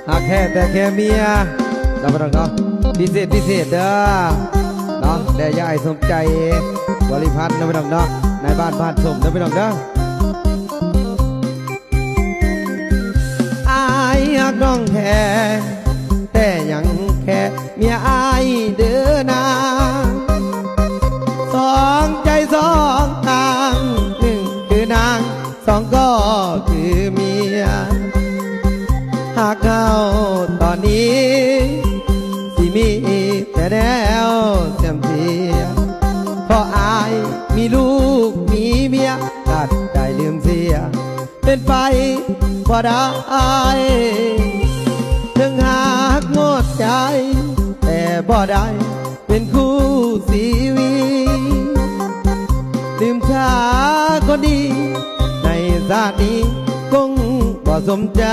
หากแค่แต่แค่เมียเราไม่ต้องเนาะพิเศษเด้อเนาะแต่ยายสมใจบริพัตรนะไม่ต้องเนาะในบ้านสมนะไม่ต้องเด้ออายหักน้องแท้แต่ยังแค่เมียอายเด้อนาสองใจสองทางหนึ่งคือนางสองก็คือเมียหากเขาตอนนี้สิมีแต่แนวเสียมเสียเพราะอายมีลูกมีเมียตัดใจลืมเสียเป็นไปบ่ได้ถึงหากหมดใจแต่บ่ได้เป็นคู่ชีวิตลืมชาคนดีในชาตินี้คงบ่สมใจ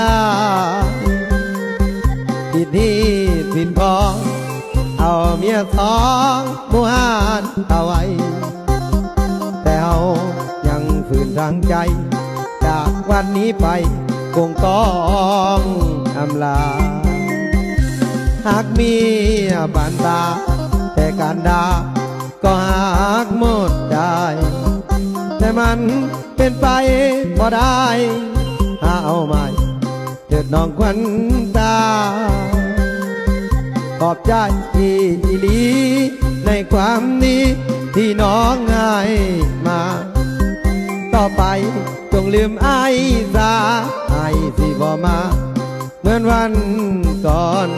ผิดพอเอาเมียสองมูหานเอาไว้แต่เอายังฝืนทางใจจากวันนี้ไปคงต้องอำลาหากมีบานตาแต่การด่าก็หากหมดใจแต่มันเป็นไปบ่ได้หาเอาใหม่เถิดน้องควันตาขอบใจที่อีหลีในความดีที่น้องให้มาต่อไปจงลืมไอ้ซาไอ้สิบ่มาเหมือนวันก่อน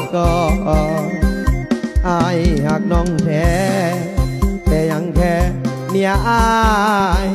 ไอ้หักน้องแท้แต่ยังแค่เมียอาย